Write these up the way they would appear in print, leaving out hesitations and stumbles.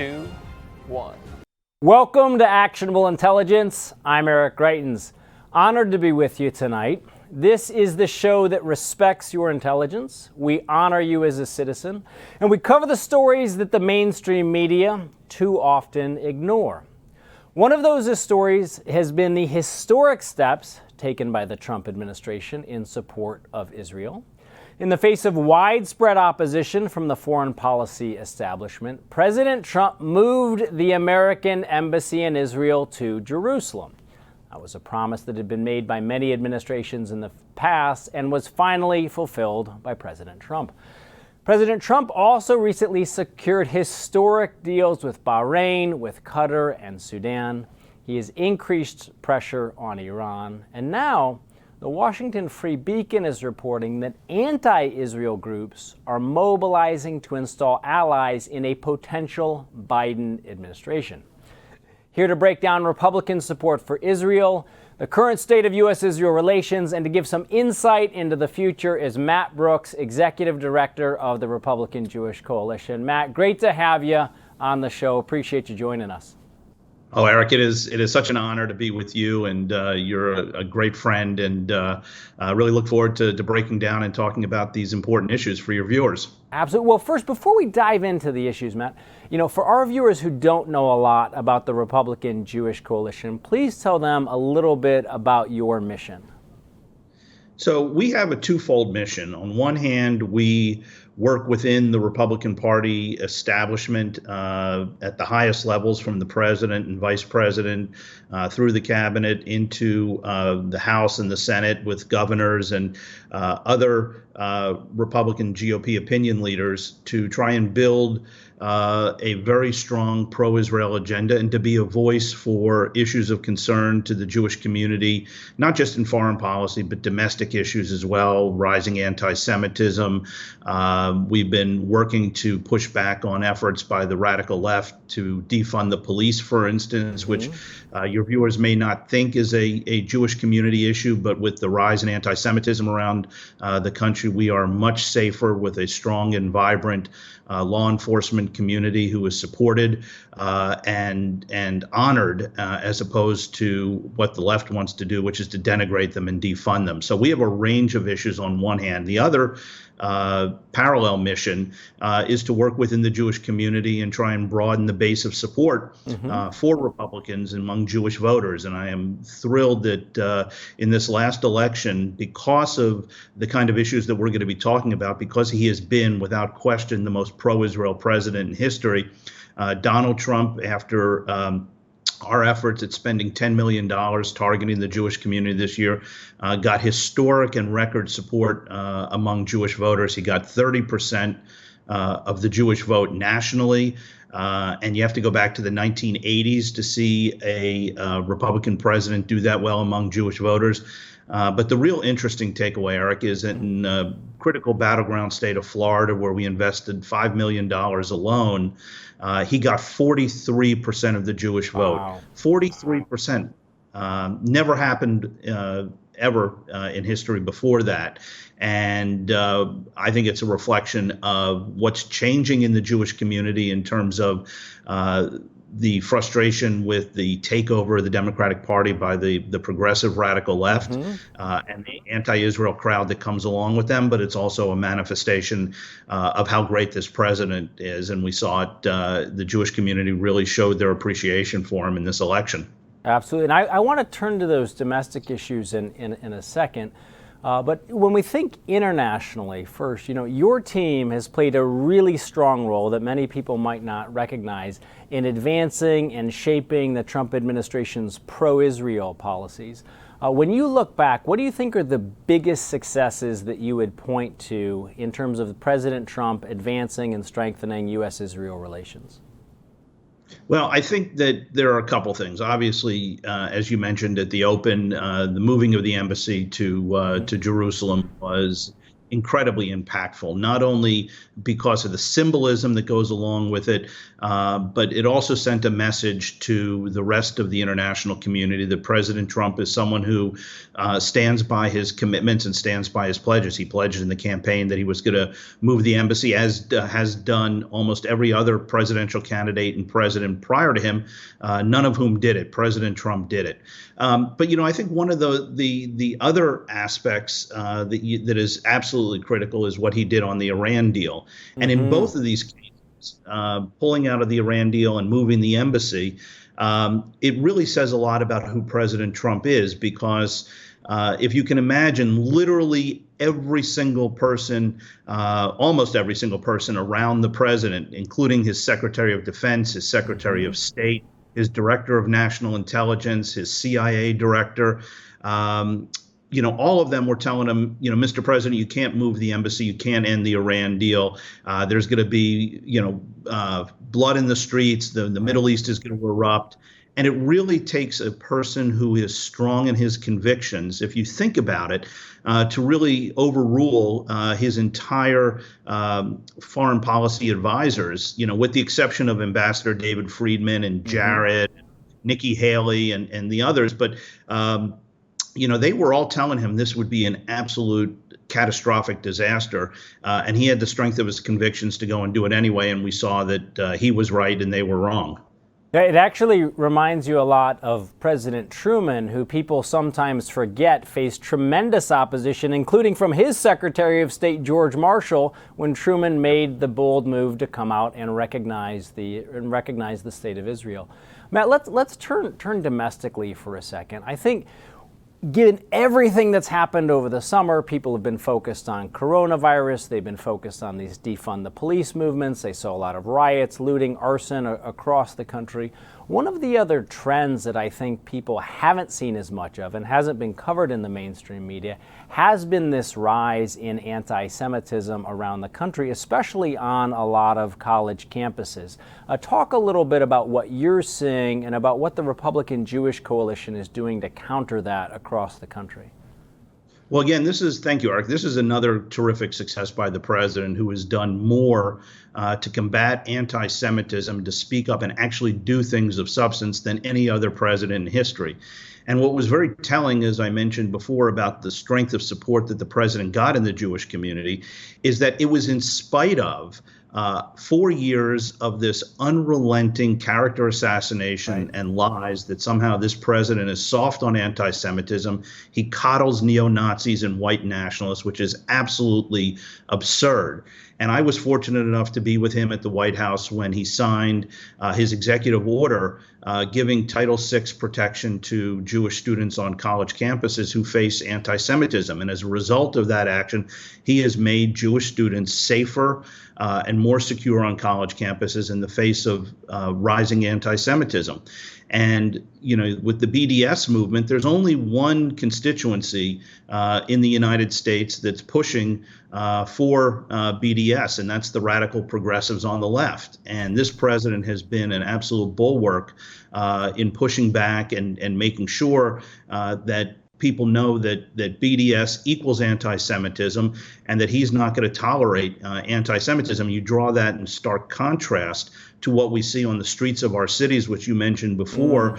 2, 1. Welcome to Actionable Intelligence. I'm Eric Greitens. Honored to be with you tonight. This is the show that respects your intelligence. We honor you as a citizen, and we cover the stories that the mainstream media too often ignore. One of those stories has been the historic steps taken by the Trump administration in support of Israel. In the face of widespread opposition from the foreign policy establishment, President Trump moved the American embassy in Israel to Jerusalem. That was a promise that had been made by many administrations in the past and was finally fulfilled by President Trump. President Trump also recently secured historic deals with Bahrain, with Qatar, and Sudan. He has increased pressure on Iran, and now the Washington Free Beacon is reporting that anti-Israel groups are mobilizing to install allies in a potential Biden administration. Here to break down Republican support for Israel, the current state of U.S.-Israel relations, and to give some insight into the future is Matt Brooks, Executive Director of the Republican Jewish Coalition. Matt, great to have you on the show. Appreciate you joining us. Oh, Eric, it is such an honor to be with you, and you're a great friend, and really look forward to breaking down and talking about these important issues for your viewers. Absolutely. Well, first, before we dive into the issues, Matt, for our viewers who don't know a lot about the Republican Jewish Coalition, please tell them a little bit about your mission. So we have a twofold mission. On one hand, we work within the Republican Party establishment at the highest levels, from the president and vice president through the cabinet into the House and the Senate, with governors and other Republican GOP opinion leaders, to try and build a very strong pro-Israel agenda and to be a voice for issues of concern to the Jewish community, not just in foreign policy, but domestic issues as well, rising anti-Semitism. We've been working to push back on efforts by the radical left to defund the police, for instance, which your viewers may not think is a Jewish community issue, but with the rise in anti-Semitism around the country, we are much safer with a strong and vibrant law enforcement community who is supported and honored, as opposed to what the left wants to do, which is to denigrate them and defund them. So we have a range of issues on one hand. The other parallel mission is to work within the Jewish community and try and broaden the base of support for Republicans among Jewish voters. And I am thrilled that in this last election, because of the kind of issues that we're going to be talking about, because he has been, without question, the most pro-Israel president in history, Donald Trump, after our efforts at spending $10 million targeting the Jewish community this year, got historic and record support among Jewish voters. He got 30% of the Jewish vote nationally. And you have to go back to the 1980s to see a Republican president do that well among Jewish voters. But the real interesting takeaway, Eric, is in a critical battleground state of Florida, where we invested $5 million alone, he got 43% of the Jewish vote. Wow. 43%. Never happened ever in history before that. And I think it's a reflection of what's changing in the Jewish community in terms of the frustration with the takeover of the Democratic Party by the progressive radical left and the anti-Israel crowd that comes along with them. But it's also a manifestation of how great this president is. And we saw it, the Jewish community really showed their appreciation for him in this election. Absolutely. And I want to turn to those domestic issues in a second. But when we think internationally first, your team has played a really strong role that many people might not recognize in advancing and shaping the Trump administration's pro-Israel policies. When you look back, what do you think are the biggest successes that you would point to in terms of President Trump advancing and strengthening U.S.-Israel relations? Well, I think that there are a couple things. Obviously, as you mentioned at the open, the moving of the embassy to Jerusalem was incredibly impactful, not only because of the symbolism that goes along with it, but it also sent a message to the rest of the international community that President Trump is someone who stands by his commitments and stands by his pledges. He pledged in the campaign that he was going to move the embassy, as has done almost every other presidential candidate and president prior to him, none of whom did it. President Trump did it. But, I think one of the other aspects that is absolutely critical is what he did on the Iran deal. And in both of these cases, pulling out of the Iran deal and moving the embassy, it really says a lot about who President Trump is, because if you can imagine, literally every single person, almost every single person around the president, including his Secretary of Defense, his Secretary of State, his Director of National Intelligence, his CIA director, all of them were telling him, Mr. President, you can't move the embassy, you can't end the Iran deal. There's going to be, blood in the streets. The Middle East is going to erupt. And it really takes a person who is strong in his convictions, if you think about it, to really overrule his entire foreign policy advisors, with the exception of Ambassador David Friedman and Jared, Nikki Haley and the others. But they were all telling him this would be an absolute catastrophic disaster. And he had the strength of his convictions to go and do it anyway. And we saw that he was right and they were wrong. It actually reminds you a lot of President Truman, who people sometimes forget faced tremendous opposition, including from his Secretary of State, George Marshall, when Truman made the bold move to come out and recognize the state of Israel. Matt, let's turn domestically for a second. I think, given everything that's happened over the summer, people have been focused on coronavirus. They've been focused on these defund the police movements. They saw a lot of riots, looting, arson across the country. One of the other trends that I think people haven't seen as much of and hasn't been covered in the mainstream media has been this rise in anti-Semitism around the country, especially on a lot of college campuses. Talk a little bit about what you're seeing and about what the Republican Jewish Coalition is doing to counter that across the country. Well, again, thank you, Eric. This is another terrific success by the president, who has done more to combat anti-Semitism, to speak up and actually do things of substance than any other president in history. And what was very telling, as I mentioned before, about the strength of support that the president got in the Jewish community, is that it was in spite of 4 years of this unrelenting character assassination and lies that somehow this president is soft on anti-Semitism. He coddles neo-Nazis and white nationalists, which is absolutely absurd. And I was fortunate enough to be with him at the White House when he signed his executive order giving Title VI protection to Jewish students on college campuses who face anti-Semitism. And as a result of that action, he has made Jewish students safer and more secure on college campuses in the face of rising anti-Semitism. And, with the BDS movement, there's only one constituency in the United States that's pushing for BDS, and that's the radical progressives on the left. And this president has been an absolute bulwark in pushing back and making sure that people know that BDS equals anti-Semitism and that he's not going to tolerate anti-Semitism. You draw that in stark contrast to what we see on the streets of our cities, which you mentioned before.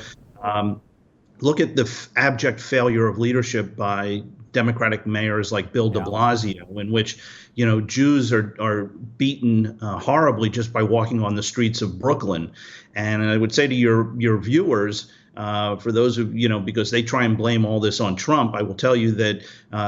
Look at the abject failure of leadership by Democratic mayors like Bill DeBlasio, in which, Jews are beaten horribly just by walking on the streets of Brooklyn. And I would say to your viewers, for those of because they try and blame all this on Trump, I will tell you that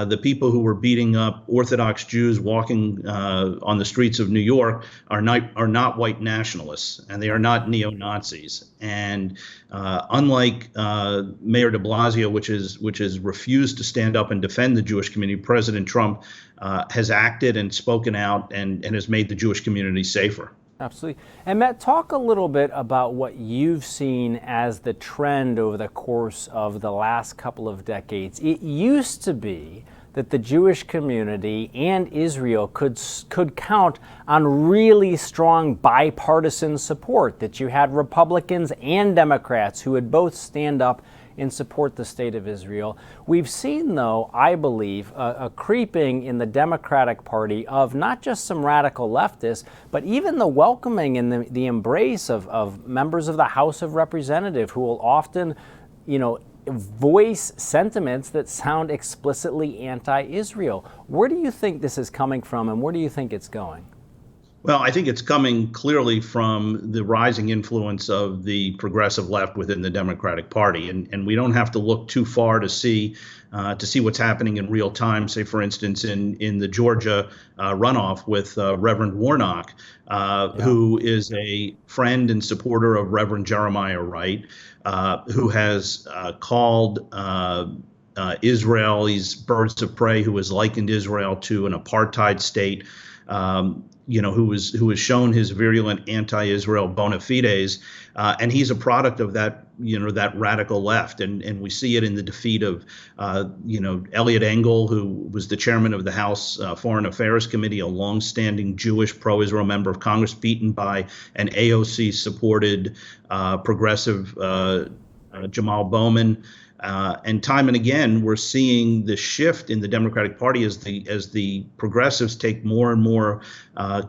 the people who were beating up Orthodox Jews walking on the streets of New York are not white nationalists, and they are not neo-Nazis. And unlike Mayor de Blasio, which has refused to stand up and defend the Jewish community, President Trump has acted and spoken out and has made the Jewish community safer. Absolutely. And Matt, talk a little bit about what you've seen as the trend over the course of the last couple of decades. It used to be that the Jewish community and Israel could count on really strong bipartisan support, that you had Republicans and Democrats who would both stand up and support the state of Israel. We've seen, though, I believe, a creeping in the Democratic Party of not just some radical leftists, but even the welcoming and the embrace of members of the House of Representatives who will often, voice sentiments that sound explicitly anti-Israel. Where do you think this is coming from, and where do you think it's going? Well, I think it's coming clearly from the rising influence of the progressive left within the Democratic Party, and we don't have to look too far to see what's happening in real time. Say, for instance, in the Georgia runoff with Reverend Warnock, who is a friend and supporter of Reverend Jeremiah Wright, who has called Israelis birds of prey, who has likened Israel to an apartheid state. Who has shown his virulent anti-Israel bona fides, and he's a product of that, that radical left, and we see it in the defeat of, Eliot Engel, who was the chairman of the House Foreign Affairs Committee, a longstanding Jewish pro-Israel member of Congress, beaten by an AOC-supported progressive Jamal Bowman. And time and again, we're seeing the shift in the Democratic Party as the progressives take more and more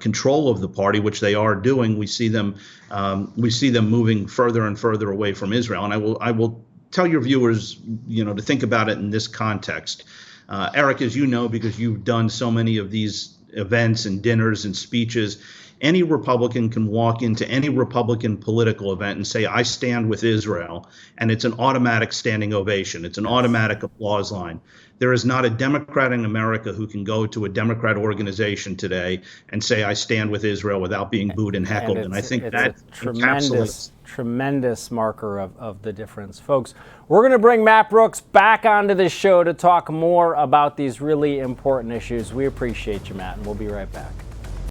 control of the party, which they are doing. We see them moving further and further away from Israel. And I will tell your viewers, to think about it in this context. Eric, as you know, because you've done so many of these events and dinners and speeches, any Republican can walk into any Republican political event and say, I stand with Israel, and it's an automatic standing ovation. It's an automatic applause line. There is not a Democrat in America who can go to a Democrat organization today and say, I stand with Israel without being booed and heckled. And I think that tremendous marker of the difference. Folks, we're going to bring Matt Brooks back onto the show to talk more about these really important issues. We appreciate you, Matt, and we'll be right back.